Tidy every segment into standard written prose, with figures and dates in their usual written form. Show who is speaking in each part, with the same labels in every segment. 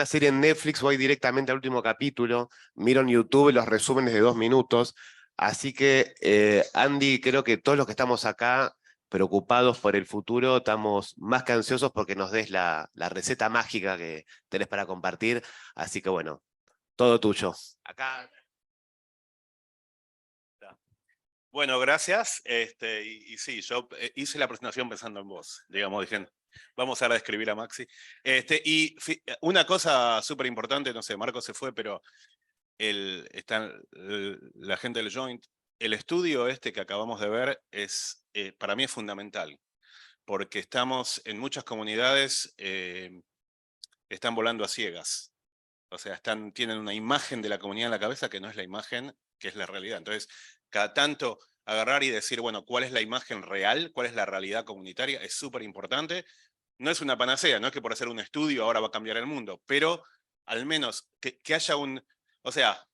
Speaker 1: serie en Netflix, voy directamente al último capítulo, miro en YouTube los resúmenes de 2 minutos. Así que, Andy, creo que todos los que estamos acá preocupados por el futuro, estamos más que ansiosos porque nos des la receta mágica que tenés para compartir. Así que bueno, todo tuyo. Acá.
Speaker 2: Bueno, gracias. Y sí, yo hice la presentación pensando en vos. Digamos, dije, vamos ahora a describir a Maxi. Una cosa súper importante, no sé, Marco se fue, pero la gente del Joint, el estudio que acabamos de ver para mí es fundamental, porque estamos en muchas comunidades, están volando a ciegas. O sea, tienen una imagen de la comunidad en la cabeza que no es la imagen que es la realidad. Entonces, cada tanto agarrar y decir, bueno, ¿cuál es la imagen real? ¿Cuál es la realidad comunitaria? Es súper importante. No es una panacea, no es que por hacer un estudio ahora va a cambiar el mundo, pero al menos que haya o sea,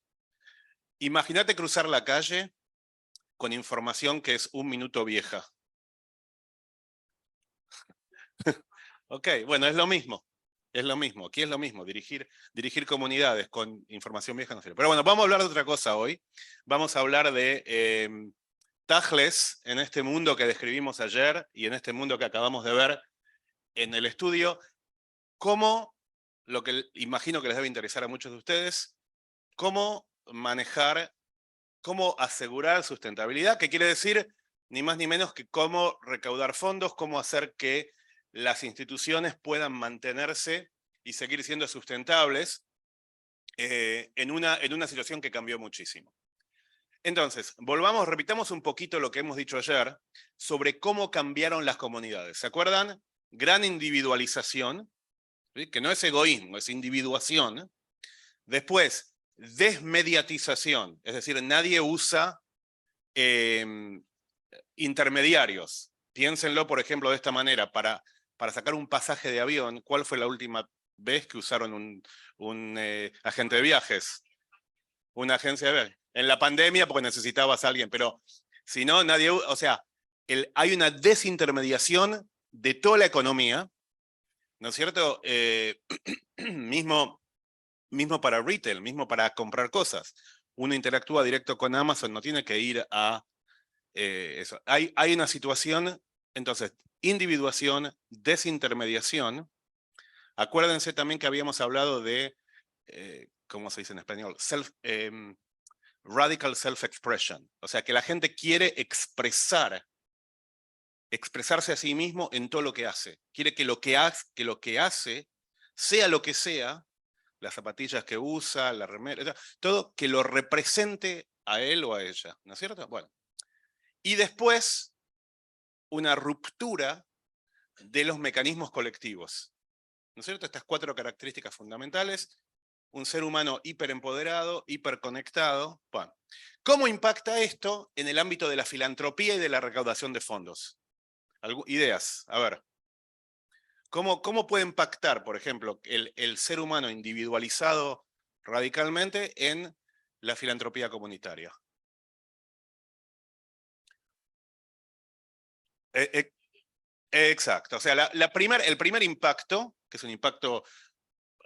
Speaker 2: imagínate cruzar la calle con información que es 1 minuto vieja. Ok, bueno, es lo mismo. Es lo mismo, aquí es lo mismo, dirigir comunidades con información vieja no sirve. Pero bueno, vamos a hablar de otra cosa hoy. Vamos a hablar de Tajles en este mundo que describimos ayer y en este mundo que acabamos de ver en el estudio, cómo, lo que imagino que les debe interesar a muchos de ustedes, cómo manejar, cómo asegurar sustentabilidad, que quiere decir ni más ni menos que cómo recaudar fondos, cómo hacer que las instituciones puedan mantenerse y seguir siendo sustentables en una situación que cambió muchísimo. Entonces, repitamos un poquito lo que hemos dicho ayer sobre cómo cambiaron las comunidades. ¿Se acuerdan? Gran individualización, ¿sí? Que no es egoísmo, es individuación. Después, desmediatización, es decir, nadie usa intermediarios. Piénsenlo, por ejemplo, de esta manera, para sacar un pasaje de avión, ¿cuál fue la última vez que usaron un agente de viajes? Una agencia de viajes. En la pandemia, porque necesitabas a alguien, pero si no, nadie, o sea, hay una desintermediación de toda la economía, ¿no es cierto? Mismo para retail, mismo para comprar cosas. Uno interactúa directo con Amazon, no tiene que ir a eso. Hay una situación, entonces, individuación, desintermediación. Acuérdense también que habíamos hablado de, ¿cómo se dice en español? Radical self-expression. O sea, que la gente quiere expresarse a sí mismo en todo lo que hace. Quiere que lo que hace, sea lo que sea, las zapatillas que usa, la remera, todo que lo represente a él o a ella, ¿no es cierto? Bueno. Y después, una ruptura de los mecanismos colectivos, ¿no es cierto? Estas 4 características fundamentales, un ser humano hiperempoderado, hiperconectado. Bueno, ¿cómo impacta esto en el ámbito de la filantropía y de la recaudación de fondos? Ideas, a ver. ¿Cómo puede impactar, por ejemplo, el ser humano individualizado radicalmente en la filantropía comunitaria? Exacto, o sea, el primer impacto, que es un impacto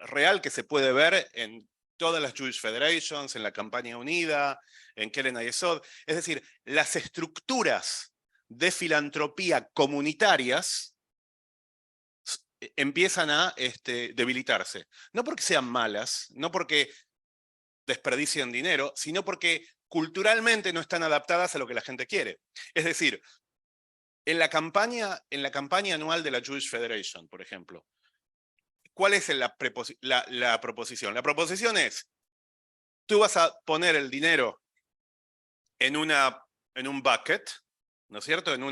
Speaker 2: real que se puede ver en todas las Jewish Federations, en la Campaña Unida, en Keren Ayesod, es decir, las estructuras de filantropía comunitarias empiezan a debilitarse. No porque sean malas, no porque desperdician dinero, sino porque culturalmente no están adaptadas a lo que la gente quiere. Es decir, en la campaña anual de la Jewish Federation, por ejemplo, ¿cuál es la proposición? La proposición es, tú vas a poner el dinero en un bucket, ¿no es cierto? En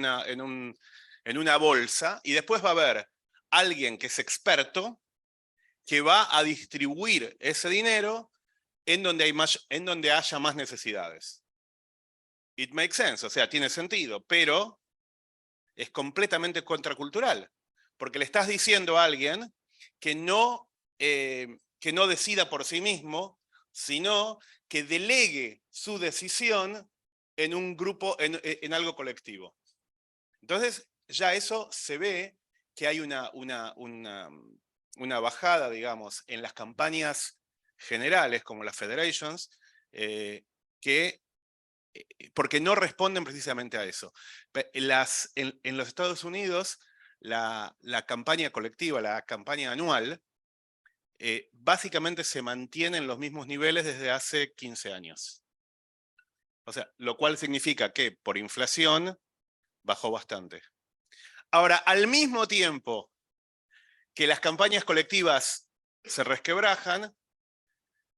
Speaker 2: una bolsa, y después va a haber alguien que es experto que va a distribuir ese dinero en donde haya más necesidades. It makes sense, o sea, tiene sentido, pero es completamente contracultural, porque le estás diciendo a alguien que no decida por sí mismo, sino que delegue su decisión en un grupo, en algo colectivo. Entonces, ya eso se ve que hay una bajada, digamos, en las campañas generales, como las federations, porque no responden precisamente a eso. En los Estados Unidos, la campaña colectiva, la campaña anual, básicamente se mantiene en los mismos niveles desde hace 15 años. O sea, lo cual significa que por inflación bajó bastante. Ahora, al mismo tiempo que las campañas colectivas se resquebrajan,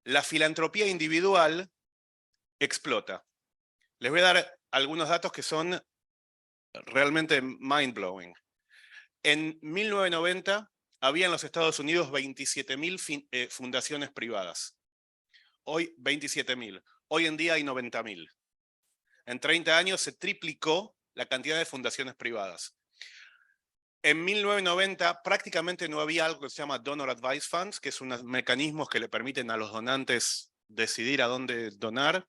Speaker 2: la filantropía individual explota. Les voy a dar algunos datos que son realmente mind-blowing. En 1990 había en los Estados Unidos 27.000 fundaciones privadas. Hoy 27.000. Hoy en día hay 90.000. En 30 años se triplicó la cantidad de fundaciones privadas. En 1990 prácticamente no había algo que se llama Donor Advice Funds, que es unos mecanismos que le permiten a los donantes decidir a dónde donar.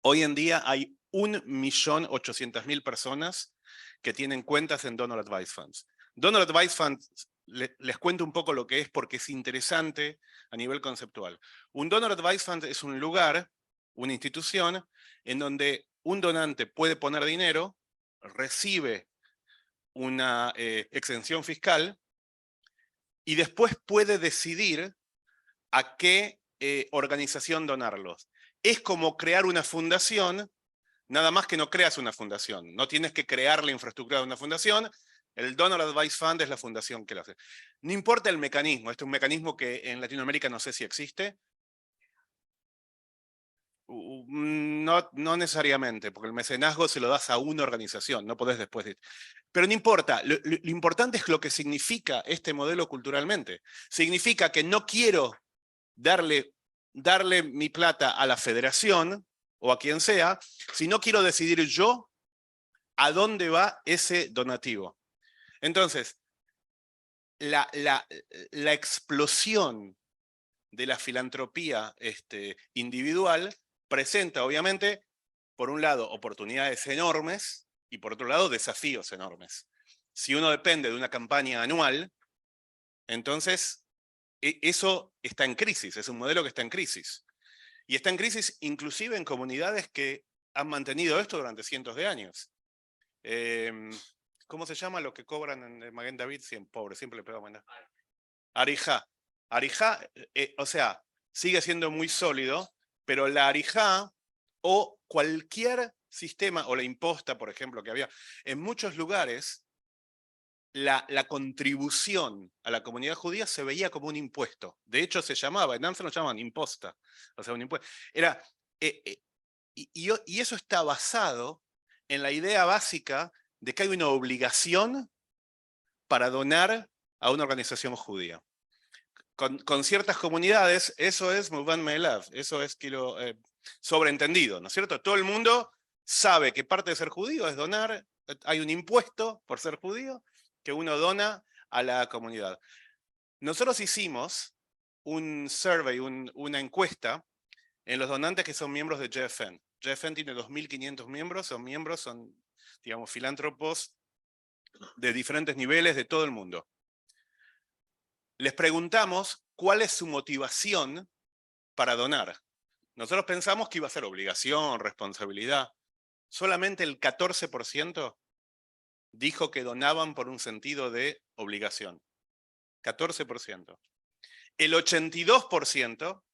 Speaker 2: Hoy en día hay 1.800.000 personas que tienen cuentas en Donor Advice Funds. Donor Advice Funds, les cuento un poco lo que es porque es interesante a nivel conceptual. Un Donor Advice Fund es un lugar, una institución, en donde un donante puede poner dinero, recibe una exención fiscal y después puede decidir a qué organización donarlos. Es como crear una fundación, nada más que no creas una fundación. No tienes que crear la infraestructura de una fundación. El Donor Advice Fund es la fundación que lo hace. No importa el mecanismo. Este es un mecanismo que en Latinoamérica no sé si existe. No necesariamente, porque el mecenazgo se lo das a una organización, no podés después de... Pero no importa, lo importante es lo que significa este modelo culturalmente. Significa que no quiero darle mi plata a la federación o a quien sea, sino quiero decidir yo a dónde va ese donativo. Entonces, la explosión de la filantropía individual presenta, obviamente, por un lado, oportunidades enormes y por otro lado, desafíos enormes. Si uno depende de una campaña anual, entonces eso está en crisis, es un modelo que está en crisis. Y está en crisis inclusive en comunidades que han mantenido esto durante cientos de años. ¿Cómo se llama lo que cobran en Maguen David? Pobre, siempre le pego a Arijá. Arijá, o sea, sigue siendo muy sólido, pero la Arijá o cualquier sistema, o la imposta, por ejemplo, que había en muchos lugares, la contribución a la comunidad judía se veía como un impuesto. De hecho, se llamaba, en Amsterdam lo llamaban imposta, o sea, un impuesto. Era, y eso está basado en la idea básica de que hay una obligación para donar a una organización judía. Con ciertas comunidades, eso es Muban Me'elav, eso es sobreentendido, ¿no es cierto? Todo el mundo sabe que parte de ser judío es donar, hay un impuesto por ser judío que uno dona a la comunidad. Nosotros hicimos un survey, una encuesta en los donantes que son miembros de JFN. JFN tiene 2.500 miembros, son, digamos, filántropos de diferentes niveles de todo el mundo. Les preguntamos cuál es su motivación para donar. Nosotros pensamos que iba a ser obligación, responsabilidad. Solamente el 14% dijo que donaban por un sentido de obligación. 14%. El 82%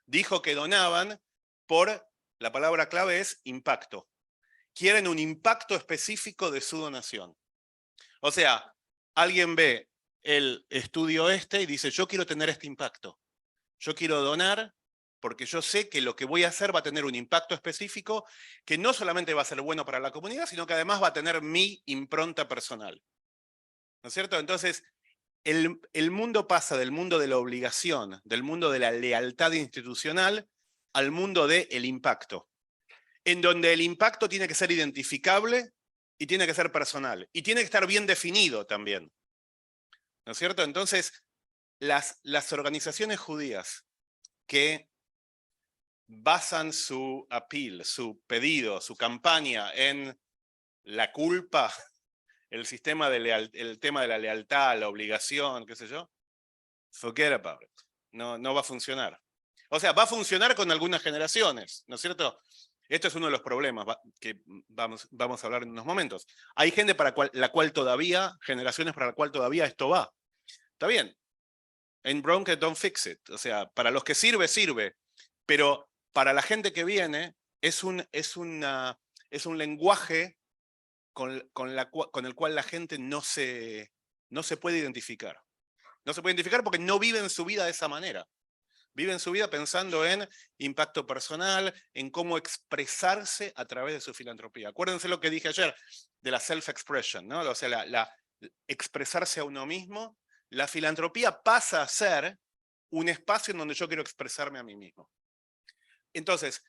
Speaker 2: dijo que donaban por, la palabra clave es impacto. Quieren un impacto específico de su donación. O sea, alguien ve el estudio y dice, yo quiero tener este impacto. Yo quiero donar porque yo sé que lo que voy a hacer va a tener un impacto específico que no solamente va a ser bueno para la comunidad, sino que además va a tener mi impronta personal. ¿No es cierto? Entonces, el mundo pasa del mundo de la obligación, del mundo de la lealtad institucional, al mundo del impacto. En donde el impacto tiene que ser identificable y tiene que ser personal. Y tiene que estar bien definido también. ¿No es cierto? Entonces, las organizaciones judías que basan su appeal, su pedido, su campaña en la culpa, el sistema el tema de la lealtad, la obligación, qué sé yo, forget about it. No, no va a funcionar. O sea, va a funcionar con algunas generaciones, ¿no es cierto? Esto es uno de los problemas que vamos a hablar en unos momentos. Hay gente para la cual todavía, generaciones para la cual todavía esto va. Está bien. Ain't broke, don't fix it. O sea, para los que sirve, sirve. Pero para la gente que viene, es un lenguaje con el cual la gente no se puede identificar. No se puede identificar porque no viven su vida de esa manera. Viven su vida pensando en impacto personal, en cómo expresarse a través de su filantropía. Acuérdense lo que dije ayer de la self-expression, ¿no? O sea, expresarse a uno mismo. La filantropía pasa a ser un espacio en donde yo quiero expresarme a mí mismo. Entonces,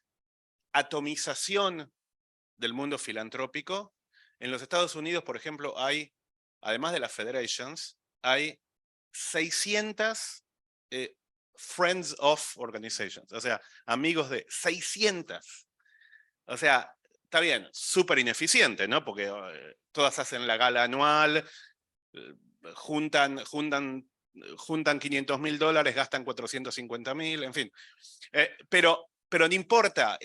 Speaker 2: atomización del mundo filantrópico. En los Estados Unidos, por ejemplo, hay, además de las federations, hay 600 friends of organizations, o sea, amigos de 600. O sea, está bien, súper ineficiente, ¿no? Porque todas hacen la gala anual, juntan $500.000, gastan $450.000, en fin. Pero no importa,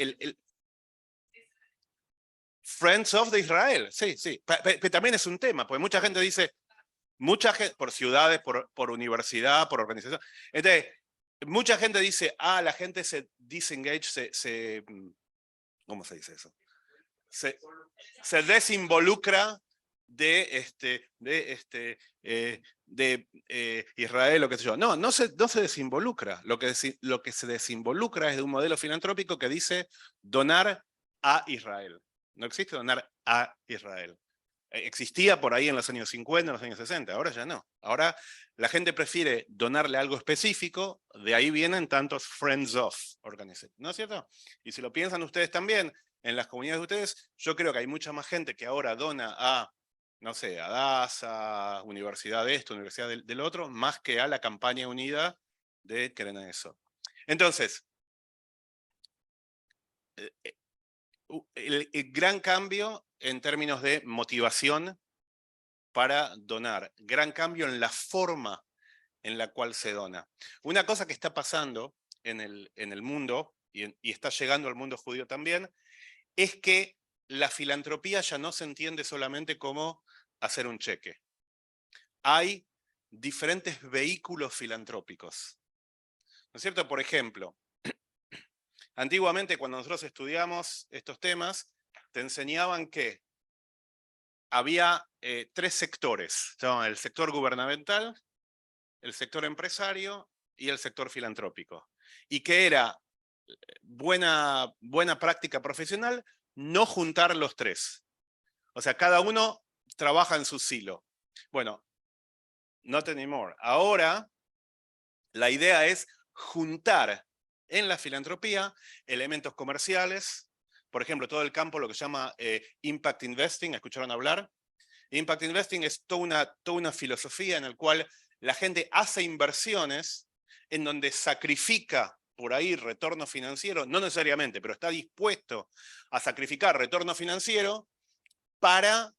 Speaker 2: Friends of de Israel, sí, sí. Pero también es un tema, porque mucha gente dice, por ciudades, por universidad, por organización. Entonces, mucha gente dice, la gente se disengage, ¿cómo se dice eso? Se desinvolucra de Israel, o qué sé yo. No se desinvolucra. Lo que se desinvolucra es de un modelo filantrópico que dice donar a Israel. No existe donar a Israel. Existía por ahí en los años 50, en los años 60, ahora ya no. Ahora la gente prefiere donarle algo específico, de ahí vienen tantos Friends of Organization, ¿no es cierto? Y si lo piensan ustedes también, en las comunidades de ustedes, yo creo que hay mucha más gente que ahora dona a, no sé, a DASA, Universidad de esto, Universidad del otro, más que a la campaña unida de Creen en Eso. Entonces, el gran cambio en términos de motivación para donar, gran cambio en la forma en la cual se dona. Una cosa que está pasando en el mundo, y está llegando al mundo judío también, es que la filantropía ya no se entiende solamente como hacer un cheque. Hay diferentes vehículos filantrópicos. ¿No es cierto? Por ejemplo, antiguamente cuando nosotros estudiamos estos temas, te enseñaban que había 3 sectores. El sector gubernamental, el sector empresario y el sector filantrópico. Y que era buena práctica profesional no juntar los 3. O sea, cada uno trabaja en su silo. Bueno, not anymore. Ahora, la idea es juntar en la filantropía elementos comerciales, por ejemplo, todo el campo, lo que se llama Impact Investing, ¿escucharon hablar? Impact Investing es toda una filosofía en la cual la gente hace inversiones en donde sacrifica por ahí retorno financiero, no necesariamente, pero está dispuesto a sacrificar retorno financiero para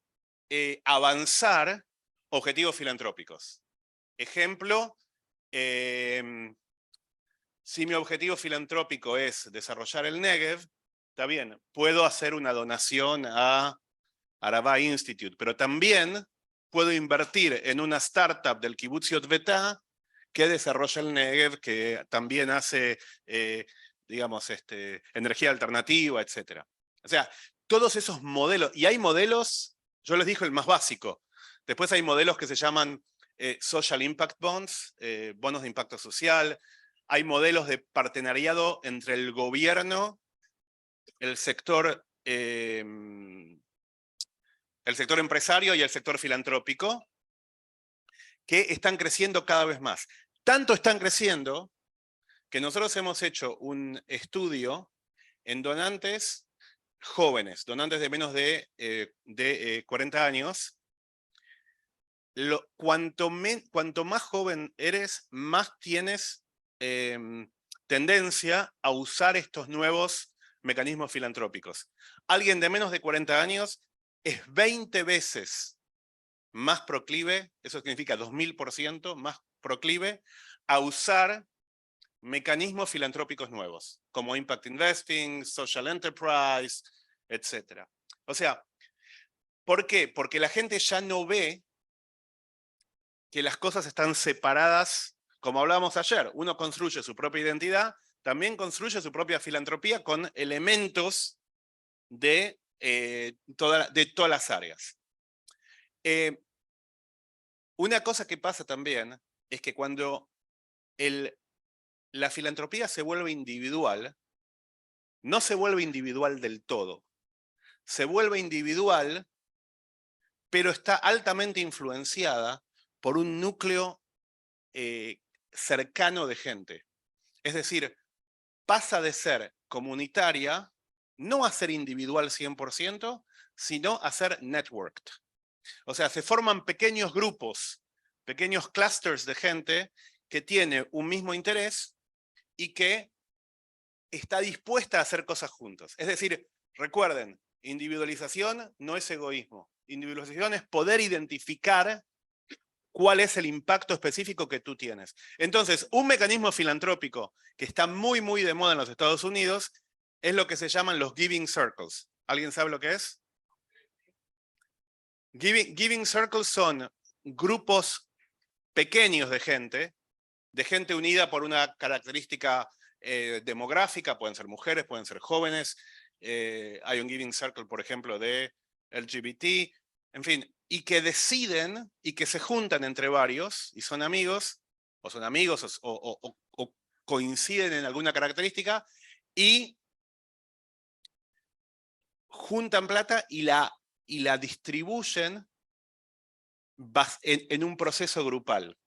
Speaker 2: avanzar objetivos filantrópicos. Ejemplo, si mi objetivo filantrópico es desarrollar el Negev, está bien, puedo hacer una donación a Arava Institute, pero también puedo invertir en una startup del Kibbutz Yotveta que desarrolla el Negev, que también hace, digamos, energía alternativa, etc. O sea, todos esos modelos, y hay modelos, yo les dije el más básico, después hay modelos que se llaman Social Impact Bonds, bonos de impacto social, hay modelos de partenariado entre el gobierno, el sector empresario y el sector filantrópico, que están creciendo cada vez más. Tanto están creciendo que nosotros hemos hecho un estudio en donantes jóvenes, donantes de menos de 40 años. Cuanto más joven eres, más tienes tendencia a usar estos nuevos mecanismos filantrópicos. Alguien de menos de 40 años es 20 veces más proclive, eso significa 2000% más proclive, a usar mecanismos filantrópicos nuevos, como Impact Investing, Social Enterprise, etc. O sea, ¿por qué? Porque la gente ya no ve que las cosas están separadas, como hablábamos ayer. Uno construye su propia identidad, también construye su propia filantropía con elementos de todas las áreas. Una cosa que pasa también es que cuando la filantropía se vuelve individual, no se vuelve individual del todo. Se vuelve individual, pero está altamente influenciada por un núcleo cercano de gente. Es decir, pasa de ser comunitaria, no a ser individual 100%, sino a ser networked. O sea, se forman pequeños grupos, pequeños clusters de gente que tiene un mismo interés y que está dispuesta a hacer cosas juntos. Es decir, recuerden, individualización no es egoísmo. Individualización es poder identificar cuál es el impacto específico que tú tienes. Entonces, un mecanismo filantrópico que está muy, muy de moda en los Estados Unidos es lo que se llaman los Giving Circles. ¿Alguien sabe lo que es? Giving Circles son grupos pequeños de gente unida por una característica demográfica, pueden ser mujeres, pueden ser jóvenes. Hay un Giving Circle, por ejemplo, de LGBT, en fin, y que deciden y que se juntan entre varios y son amigos o coinciden en alguna característica y juntan plata y la distribuyen en un proceso grupal.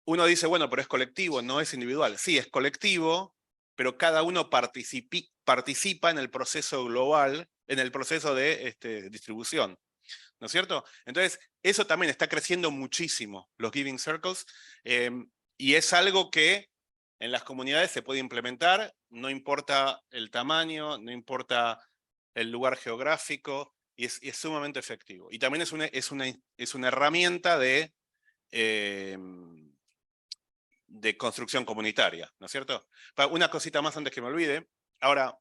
Speaker 2: Uno dice, bueno, pero es colectivo, no es individual. Sí, es colectivo, pero cada uno participa en el proceso global, en el proceso de distribución. ¿No es cierto? Entonces, eso también está creciendo muchísimo, los Giving Circles, y es algo que en las comunidades se puede implementar, no importa el tamaño, no importa el lugar geográfico, y es sumamente efectivo. Y también es una herramienta de construcción comunitaria, ¿no es cierto? Una cosita más antes que me olvide. Ahora,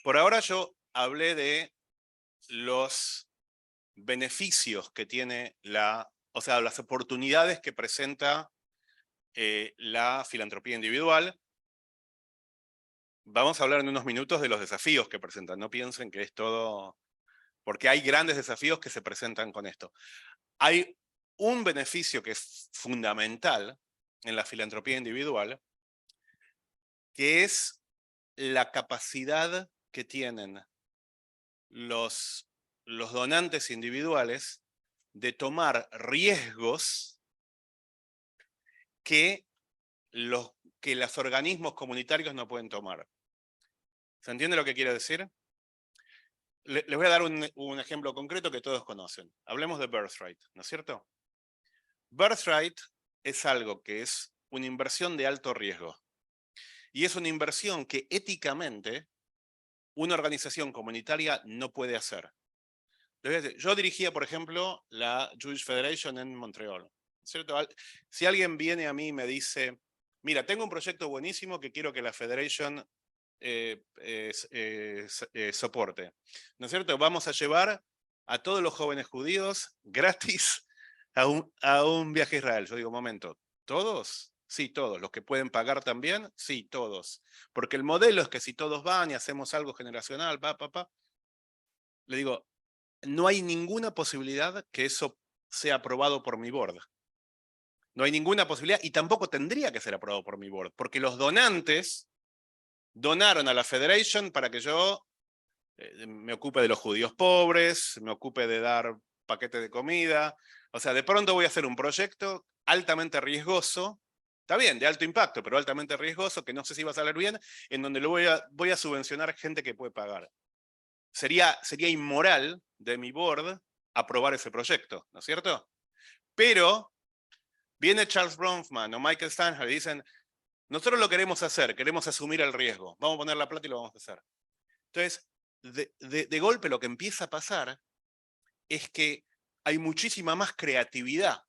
Speaker 2: por ahora yo hablé de los beneficios que tiene o sea, las oportunidades que presenta la filantropía individual. Vamos a hablar en unos minutos de los desafíos que presentan. No piensen que es todo, porque hay grandes desafíos que se presentan con esto. Hay un beneficio que es fundamental en la filantropía individual, que es la capacidad que tienen los donantes individuales de tomar riesgos que los organismos comunitarios no pueden tomar. ¿Se entiende lo que quiero decir? Les voy a dar un ejemplo concreto que todos conocen. Hablemos de Birthright, ¿no es cierto? Birthright es algo que es una inversión de alto riesgo. Y es una inversión que éticamente una organización comunitaria no puede hacer. Yo dirigía, por ejemplo, la Jewish Federation en Montreal. ¿Cierto? Si alguien viene a mí y me dice, mira, tengo un proyecto buenísimo que quiero que la Federation soporte. ¿No es cierto? Vamos a llevar a todos los jóvenes judíos gratis a un viaje a Israel. Yo digo, momento, ¿todos? Sí, todos. ¿Los que pueden pagar también? Sí, todos. Porque el modelo es que si todos van y hacemos algo generacional, le digo, no hay ninguna posibilidad que eso sea aprobado por mi board. No hay ninguna posibilidad y tampoco tendría que ser aprobado por mi board, porque los donantes donaron a la Federation para que yo me ocupe de los judíos pobres, me ocupe de dar paquetes de comida. O sea, de pronto voy a hacer un proyecto altamente riesgoso, está bien, de alto impacto, pero altamente riesgoso, que no sé si va a salir bien, en donde voy a subvencionar gente que puede pagar. Sería inmoral de mi board aprobar ese proyecto, ¿no es cierto? Pero viene Charles Bronfman o Michael Steinhardt y dicen, nosotros lo queremos hacer, queremos asumir el riesgo, vamos a poner la plata y lo vamos a hacer. Entonces, de golpe lo que empieza a pasar es que hay muchísima más creatividad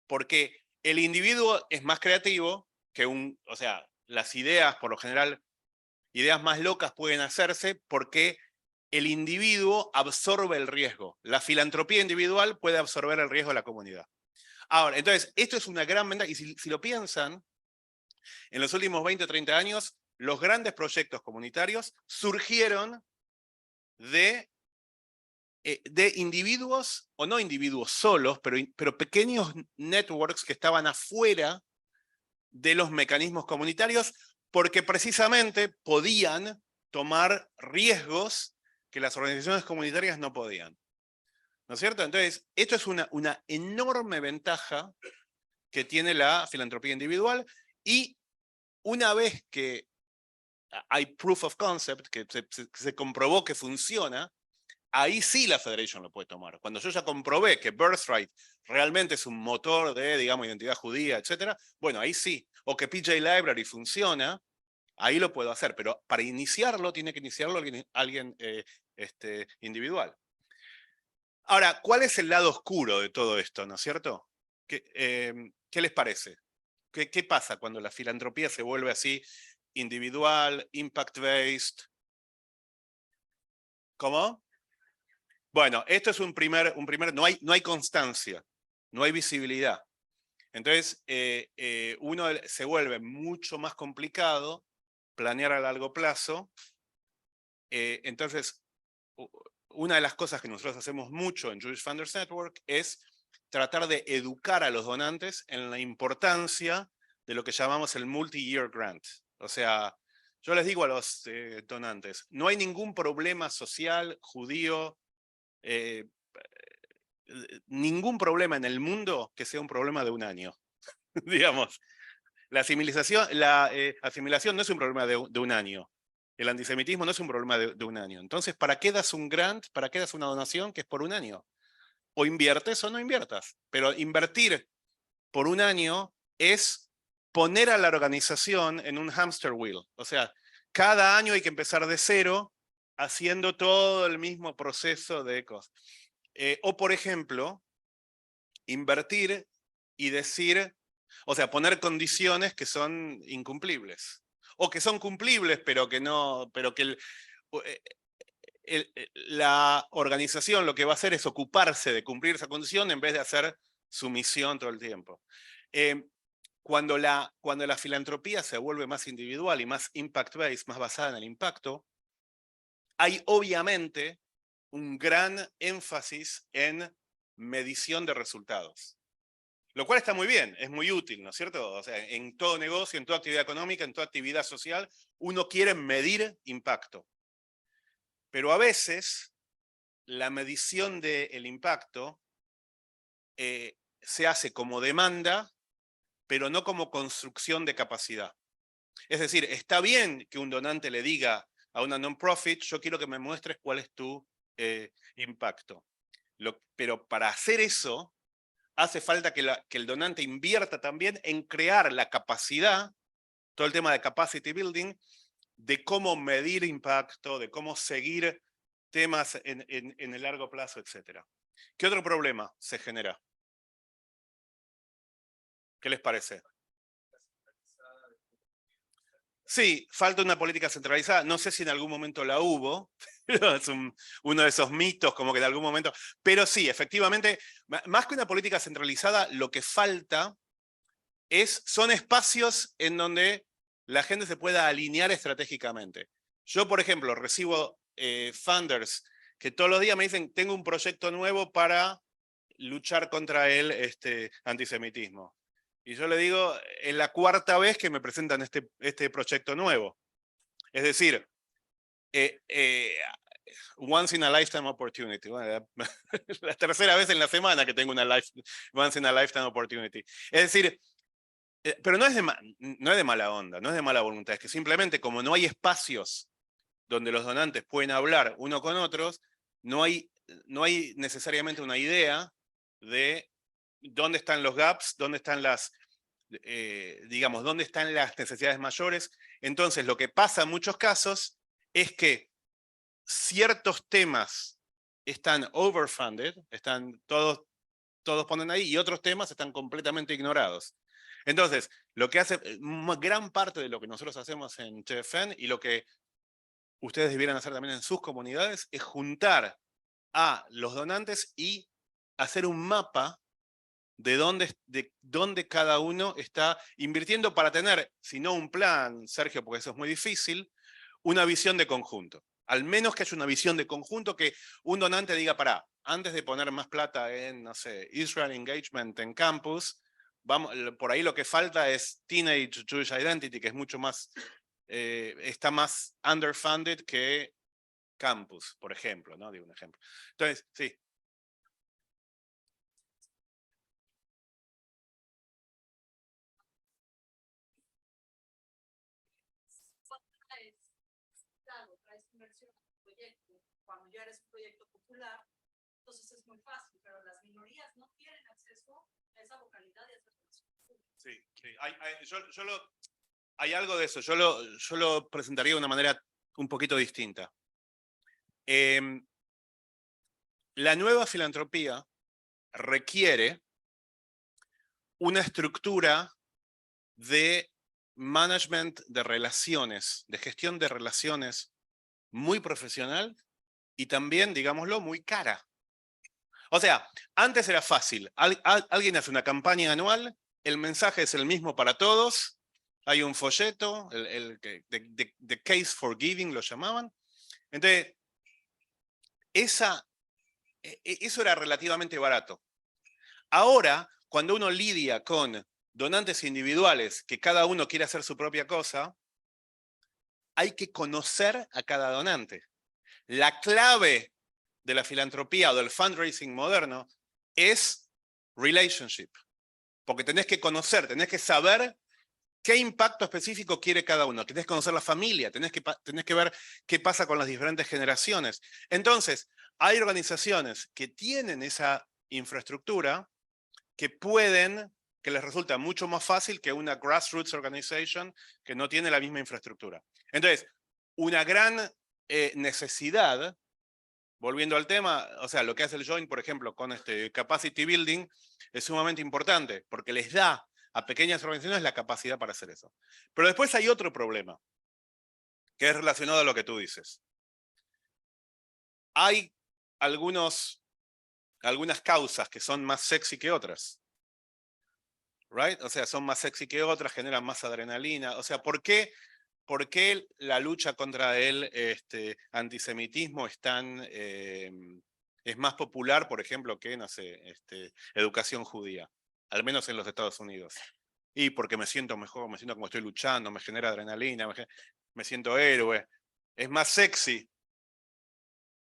Speaker 2: porque el individuo es más creativo que o sea, las ideas, por lo general, ideas más locas pueden hacerse porque el individuo absorbe el riesgo. La filantropía individual puede absorber el riesgo de la comunidad. Ahora, entonces, esto es una gran ventaja, y si lo piensan, en los últimos 20 o 30 años, los grandes proyectos comunitarios surgieron de individuos, o no individuos solos, pero pequeños networks que estaban afuera de los mecanismos comunitarios, porque precisamente podían tomar riesgos que las organizaciones comunitarias no podían. ¿No es cierto? Entonces, esto es una enorme ventaja que tiene la filantropía individual, y una vez que hay proof of concept, que se comprobó que funciona, ahí sí la Federation lo puede tomar. Cuando yo ya comprobé que Birthright realmente es un motor de, digamos, identidad judía, etc., bueno, ahí sí. O que PJ Library funciona, ahí lo puedo hacer. Pero para iniciarlo, tiene que iniciarlo alguien individual. Ahora, ¿cuál es el lado oscuro de todo esto, no es cierto? ¿Qué les parece? ¿Qué pasa cuando la filantropía se vuelve así individual, impact-based? ¿Cómo? Bueno, esto es un primer, no hay constancia, no hay visibilidad. Entonces, uno se vuelve mucho más complicado planear a largo plazo. Entonces, una de las cosas que nosotros hacemos mucho en Jewish Funders Network es tratar de educar a los donantes en la importancia de lo que llamamos el multi-year grant. O sea, yo les digo a los donantes, no hay ningún problema social, judío, ningún problema en el mundo que sea un problema de un año. Digamos, la asimilación no es un problema de un año. El antisemitismo no es un problema de un año. Entonces, ¿para qué das un grant? ¿Para qué das una donación que es por un año? O inviertes o no inviertas. Pero invertir por un año es poner a la organización en un hamster wheel. O sea, cada año hay que empezar de cero haciendo todo el mismo proceso de cosas. O, por ejemplo, invertir y decir, o sea, poner condiciones que son incumplibles. O que son cumplibles, pero que no, pero que la organización lo que va a hacer es ocuparse de cumplir esa condición en vez de hacer su misión todo el tiempo. Cuando la filantropía se vuelve más individual y más impact-based, más basada en el impacto, hay obviamente un gran énfasis en medición de resultados. Lo cual está muy bien, es muy útil, ¿no es cierto? O sea, en todo negocio, en toda actividad económica, en toda actividad social, uno quiere medir impacto. Pero a veces la medición del impacto se hace como demanda, pero no como construcción de capacidad. Es decir, está bien que un donante le diga a una non-profit, yo quiero que me muestres cuál es tu impacto. Pero para hacer eso, hace falta que el donante invierta también en crear la capacidad, todo el tema de capacity building, de cómo medir impacto, de cómo seguir temas en el largo plazo, etc. ¿Qué otro problema se genera? ¿Qué les parece? Sí, falta una política centralizada. No sé si en algún momento la hubo, pero es uno de esos mitos, como que en algún momento. Pero sí, efectivamente, más que una política centralizada, lo que falta son espacios en donde la gente se pueda alinear estratégicamente. Yo, por ejemplo, recibo funders que todos los días me dicen, tengo un proyecto nuevo para luchar contra el antisemitismo. Y yo le digo, es la cuarta vez que me presentan este proyecto nuevo. Es decir, once in a lifetime opportunity. Bueno, la tercera vez en la semana que tengo una once in a lifetime opportunity. Es decir, pero no es de mala onda, no es de mala voluntad, es que simplemente como no hay espacios donde los donantes pueden hablar uno con otros, no hay necesariamente una idea de dónde están los gaps, dónde están digamos, dónde están las necesidades mayores. Entonces, lo que pasa en muchos casos es que ciertos temas están overfunded, están todos todos ponen ahí, y otros temas están completamente ignorados. Entonces, lo que hace, gran parte de lo que nosotros hacemos en TFN y lo que ustedes debieran hacer también en sus comunidades es juntar a los donantes y hacer un mapa de dónde cada uno está invirtiendo para tener, si no un plan, Sergio, porque eso es muy difícil, una visión de conjunto. Al menos que haya una visión de conjunto que un donante diga, pará, antes de poner más plata en, no sé, Israel Engagement en campus, vamos, por ahí lo que falta es Teenage Jewish Identity, que es mucho más, está más underfunded que campus, por ejemplo, ¿no? Digo un ejemplo. Entonces, sí.
Speaker 3: Cuando ya eres un proyecto popular, entonces es muy fácil, pero las minorías no tienen acceso a esa vocalidad y a esa información.
Speaker 2: Sí, sí. Hay algo de eso, yo lo presentaría de una manera un poquito distinta. La nueva filantropía requiere una estructura de management de relaciones, de gestión de relaciones muy profesional y también, digámoslo, muy cara. O sea, antes era fácil. Alguien hace una campaña anual, el mensaje es el mismo para todos, hay un folleto, the Case for Giving lo llamaban. Entonces, eso era relativamente barato. Ahora, cuando uno lidia con donantes individuales, que cada uno quiere hacer su propia cosa, hay que conocer a cada donante. La clave de la filantropía o del fundraising moderno es relationship. Porque tenés que conocer, tenés que saber qué impacto específico quiere cada uno. Tenés que conocer la familia, tenés que ver qué pasa con las diferentes generaciones. Entonces, hay organizaciones que tienen esa infraestructura que les resulta mucho más fácil que una grassroots organization que no tiene la misma infraestructura. Entonces, una gran necesidad, volviendo al tema, o sea, lo que hace el Joint, por ejemplo, con este capacity building, es sumamente importante, porque les da a pequeñas organizaciones la capacidad para hacer eso. Pero después hay otro problema, que es relacionado a lo que tú dices. Hay algunas causas que son más sexy que otras. Right? O sea, son más sexy que otras, generan más adrenalina. O sea, ¿por qué la lucha contra el antisemitismo es más popular, por ejemplo, que, no sé, educación judía? Al menos en los Estados Unidos. Y porque me siento mejor, me siento como estoy luchando, me genera adrenalina, me siento héroe. Es más sexy.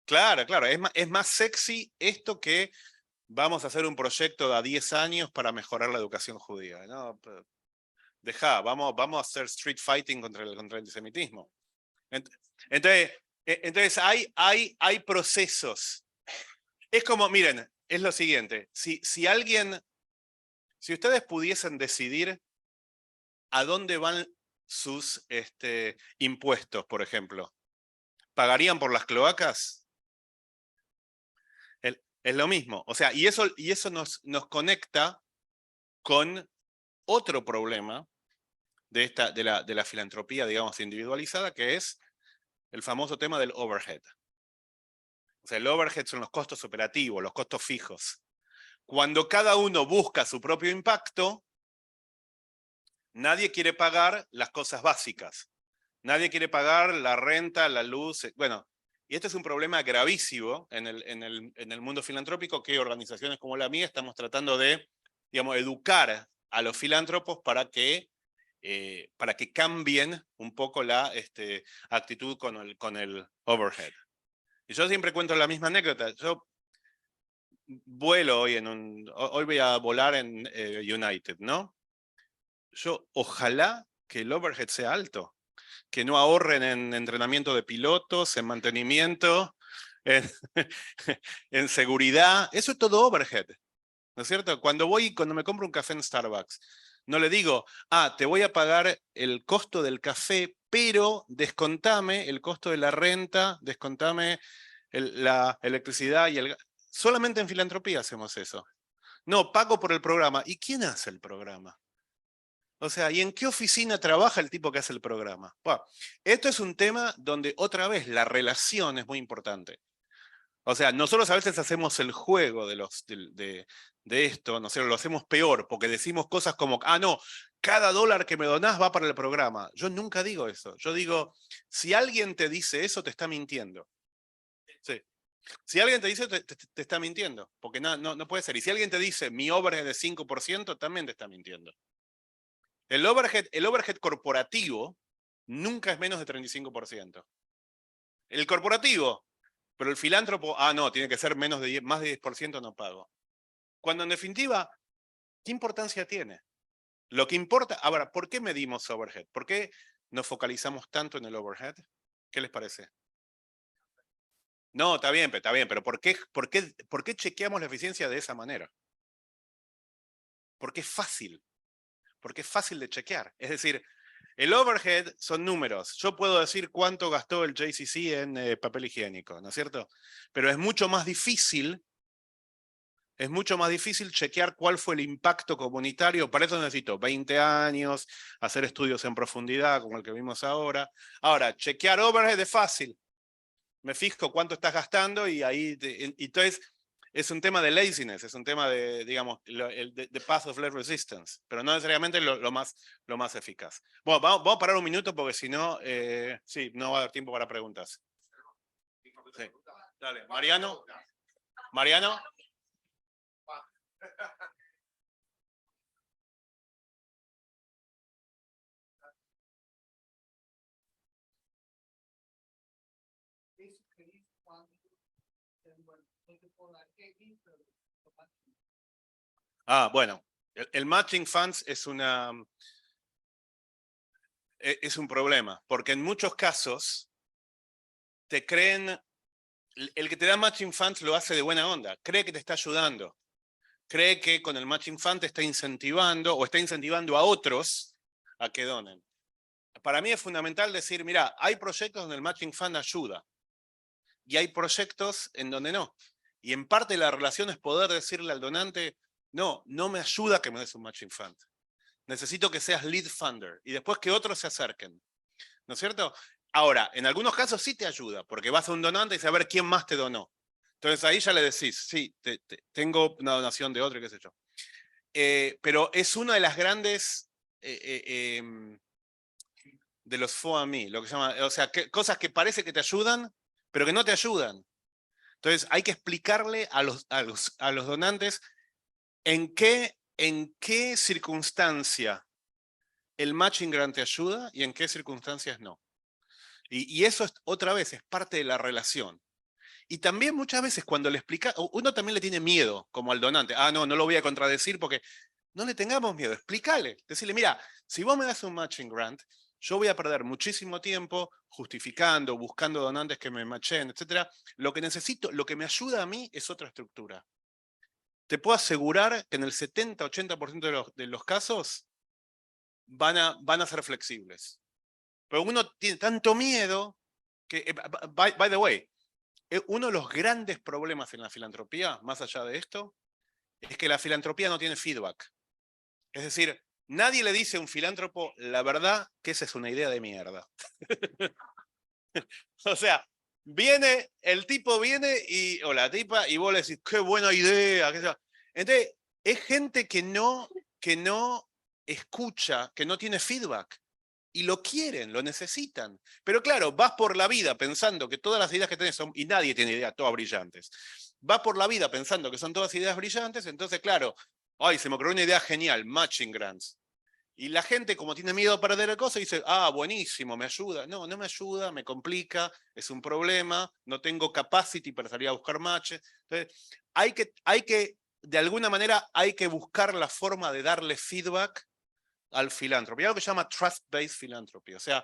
Speaker 2: Claro, claro, es más sexy esto que vamos a hacer un proyecto de a 10 años para mejorar la educación judía. ¿No? Vamos a hacer street fighting contra el antisemitismo. Entonces hay procesos. Es como, miren, es lo siguiente, si ustedes pudiesen decidir a dónde van sus impuestos, por ejemplo, ¿pagarían por las cloacas? Es lo mismo. O sea, y eso nos conecta con otro problema de la filantropía, digamos, individualizada, que es el famoso tema del overhead. O sea, el overhead son los costos operativos, los costos fijos. Cuando cada uno busca su propio impacto, nadie quiere pagar las cosas básicas. Nadie quiere pagar la renta, la luz. Bueno, y este es un problema gravísimo en el mundo filantrópico, que organizaciones como la mía estamos tratando de, digamos, educar a los filántropos para que cambien un poco la actitud con el overhead. Y yo siempre cuento la misma anécdota. Yo vuelo hoy voy a volar en United, ¿no? Ojalá que el overhead sea alto, que no ahorren en entrenamiento de pilotos, en mantenimiento, en seguridad. Eso es todo overhead, ¿no es cierto? Cuando me compro un café en Starbucks, no le digo, te voy a pagar el costo del café, pero descontame el costo de la renta, descontame la electricidad y el gas. Solamente en filantropía hacemos eso. No, pago por el programa. ¿Y quién hace el programa? O sea, ¿y en qué oficina trabaja el tipo que hace el programa? Bueno, esto es un tema donde otra vez la relación es muy importante. O sea, nosotros a veces hacemos el juego de esto, nosotros lo hacemos peor, porque decimos cosas como, ah, no, cada dólar que me donás va para el programa. Yo nunca digo eso. Yo digo, si alguien te dice eso, te está mintiendo. Sí. Si alguien te dice, te está mintiendo, porque no puede ser. Y si alguien te dice, mi overhead es 5%, también te está mintiendo. El overhead corporativo nunca es menos de 35%. El corporativo, pero el filántropo, ah, no, tiene que ser menos de 10, más de 10% no pago. Cuando en definitiva, ¿qué importancia tiene? Lo que importa, ahora, ¿por qué medimos overhead? ¿Por qué nos focalizamos tanto en el overhead? ¿Qué les parece? No, está bien, pero ¿por qué chequeamos la eficiencia de esa manera? Porque es fácil. Porque es fácil de chequear. Es decir, el overhead son números. Yo puedo decir cuánto gastó el JCC en papel higiénico, ¿no es cierto? Pero es mucho más difícil chequear cuál fue el impacto comunitario. Para eso necesito 20 años, hacer estudios en profundidad, como el que vimos ahora. Ahora, chequear overhead es fácil. Me fijo cuánto estás gastando y ahí, entonces, es un tema de laziness, es un tema de, digamos, de path of less resistance, pero no necesariamente lo más eficaz. Bueno, vamos a parar un minuto porque si no, sí, no va a haber tiempo para preguntas. Sí. Dale, Mariano. Mariano. Ah, bueno, el matching funds es un problema, porque en muchos casos te creen, el que te da matching funds lo hace de buena onda, cree que te está ayudando, cree que con el matching fund te está incentivando o está incentivando a otros a que donen. Para mí es fundamental decir, mira, hay proyectos donde el matching fund ayuda y hay proyectos en donde no. Y en parte la relación es poder decirle al donante, no me ayuda que me des un matching fund. Necesito que seas lead funder y después que otros se acerquen. ¿No es cierto? Ahora, en algunos casos sí te ayuda, porque vas a un donante y dices, a ver quién más te donó. Entonces ahí ya le decís, sí, tengo una donación de otro, qué sé yo. Pero es una de las grandes de los FOAMI, lo que se llama, o sea, cosas que parece que te ayudan, pero que no te ayudan. Entonces hay que explicarle a los donantes en qué circunstancia el matching grant te ayuda y en qué circunstancias no. Y eso otra vez es parte de la relación. Y también muchas veces cuando le explica, uno también le tiene miedo, como al donante. Ah, no lo voy a contradecir porque no le tengamos miedo. Explícale. Decirle, mira, si vos me das un matching grant, yo voy a perder muchísimo tiempo justificando, buscando donantes que me matchen, etc. Lo que necesito, lo que me ayuda a mí es otra estructura. Te puedo asegurar que en el 70-80% de los casos van a ser flexibles. Pero uno tiene tanto miedo que, by the way, uno de los grandes problemas en la filantropía, más allá de esto, es que la filantropía no tiene feedback. Es decir, nadie le dice a un filántropo, la verdad que esa es una idea de mierda. O sea, el tipo viene o la tipa y vos le decís, qué buena idea. Entonces, es gente que no escucha, que no tiene feedback. Y lo quieren, lo necesitan. Pero claro, vas por la vida pensando que todas las ideas que tenés son, y nadie tiene ideas todas brillantes. Vas por la vida pensando que son todas ideas brillantes, entonces claro, ay, se me ocurrió una idea genial, matching grants. Y la gente, como tiene miedo a perder el cosa, dice, ah, buenísimo, me ayuda. No me ayuda, me complica, es un problema, no tengo capacity para salir a buscar matches. Entonces, de alguna manera, hay que buscar la forma de darle feedback al filántropo. Y algo que se llama trust-based philanthropy. O sea,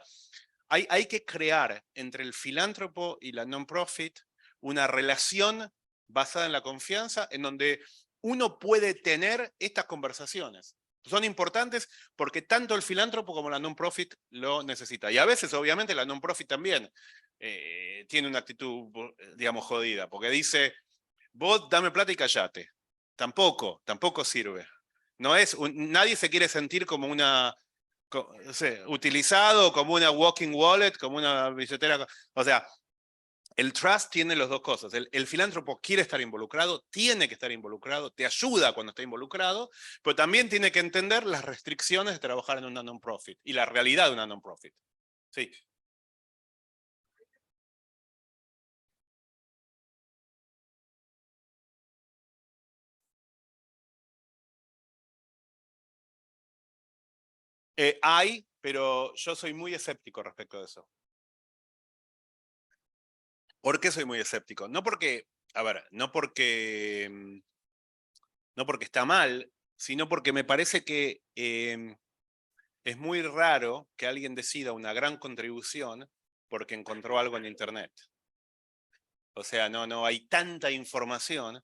Speaker 2: hay que crear entre el filántropo y la non-profit una relación basada en la confianza, en donde uno puede tener estas conversaciones. Son importantes porque tanto el filántropo como la non-profit lo necesita. Y a veces, obviamente, la non-profit también tiene una actitud, digamos, jodida, porque dice, vos dame plata y callate. tampoco sirve. No es nadie se quiere sentir como una, no sé, utilizado, como una walking wallet, como una billetera. O sea, el trust tiene las dos cosas. El filántropo quiere estar involucrado, tiene que estar involucrado, te ayuda cuando está involucrado, pero también tiene que entender las restricciones de trabajar en una non-profit y la realidad de una non-profit. Sí. Hay, pero yo soy muy escéptico respecto de eso. ¿Por qué soy muy escéptico? No porque, a ver, no porque está mal, sino porque me parece que es muy raro que alguien decida una gran contribución porque encontró algo en Internet. O sea, no hay tanta información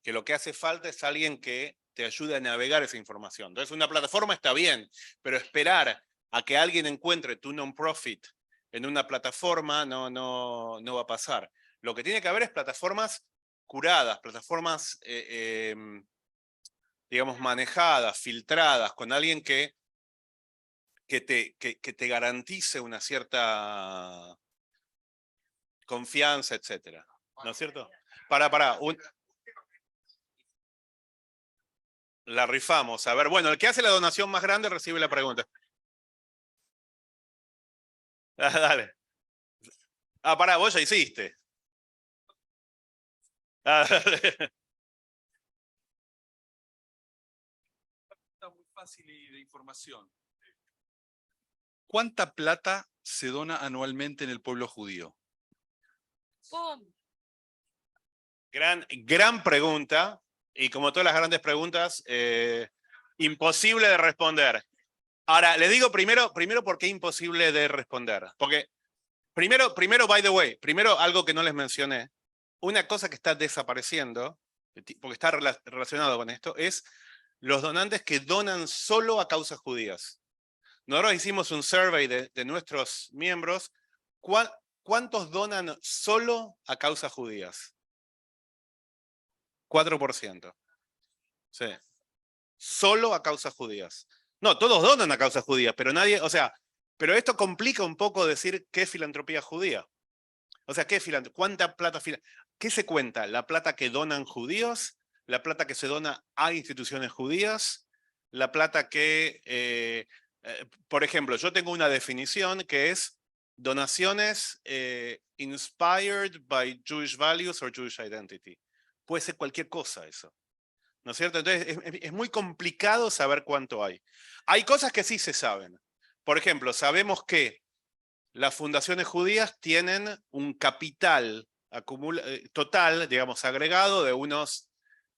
Speaker 2: que lo que hace falta es alguien que te ayude a navegar esa información. Entonces, una plataforma está bien, pero esperar a que alguien encuentre tu non-profit en una plataforma no va a pasar. Lo que tiene que haber es plataformas curadas, plataformas, digamos, manejadas, filtradas, con alguien que te garantice una cierta confianza, etcétera. ¿No es cierto? La rifamos. A ver, bueno, el que hace la donación más grande recibe la pregunta. Dale. Pará, vos ya hiciste. Dale.
Speaker 4: Muy fácil y de información. ¿Cuánta plata se dona anualmente en el pueblo judío?
Speaker 3: ¡Pum!
Speaker 2: Gran pregunta. Y como todas las grandes preguntas, imposible de responder. Ahora, le digo primero por qué imposible de responder. Porque, primero, by the way, primero algo que no les mencioné. Una cosa que está desapareciendo, porque está relacionado con esto, es los donantes que donan solo a causas judías. Nosotros hicimos un survey de nuestros miembros. ¿Cuántos donan solo a causas judías? 4%. Sí. Solo a causas judías. No, todos donan a causas judías, pero nadie, o sea, pero esto complica un poco decir qué es filantropía judía. O sea, ¿qué es filantropía? ¿Cuánta plata? ¿Qué se cuenta? ¿La plata que donan judíos? ¿La plata que se dona a instituciones judías? ¿La plata que, por ejemplo, yo tengo una definición que es donaciones inspired by Jewish values or Jewish identity? Puede ser cualquier cosa eso. ¿No es cierto? Entonces es muy complicado saber cuánto hay. Hay cosas que sí se saben. Por ejemplo, sabemos que las fundaciones judías tienen un capital total, digamos, agregado de unos,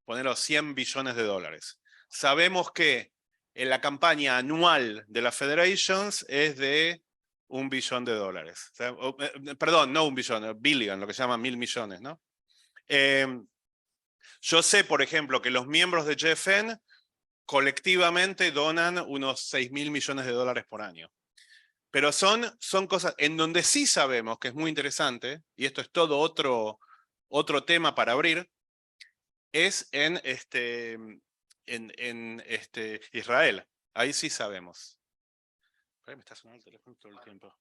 Speaker 2: ponerlo, 100 billones de dólares. Sabemos que en la campaña anual de las federations es de $1 billón. O sea, perdón, no 1 billón, billion, lo que se llama 1.000 millones, ¿no? Yo sé, por ejemplo, que los miembros de JFN colectivamente donan unos 6.000 millones de dólares por año. Pero son cosas en donde sí sabemos que es muy interesante, y esto es todo otro tema para abrir, es en Israel. Ahí sí sabemos. Me está sonando el teléfono todo el tiempo.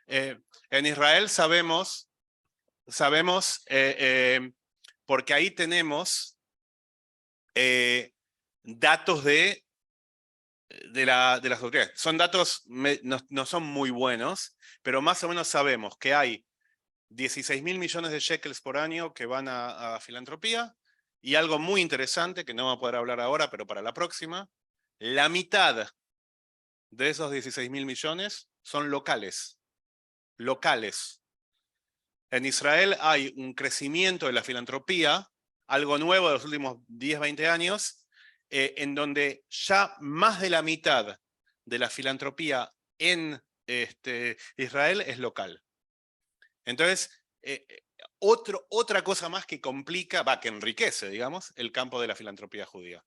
Speaker 2: En Israel sabemos porque ahí tenemos datos de las autoridades. Son datos, no son muy buenos, pero más o menos sabemos que hay 16.000 millones de shekels por año que van a filantropía, y algo muy interesante, que no vamos a poder hablar ahora, pero para la próxima, la mitad de esos 16.000 millones son locales. Locales. En Israel hay un crecimiento de la filantropía, algo nuevo de los últimos 10, 20 años, en donde ya más de la mitad de la filantropía en Israel es local. Entonces, otra cosa más que complica, que enriquece, digamos, el campo de la filantropía judía.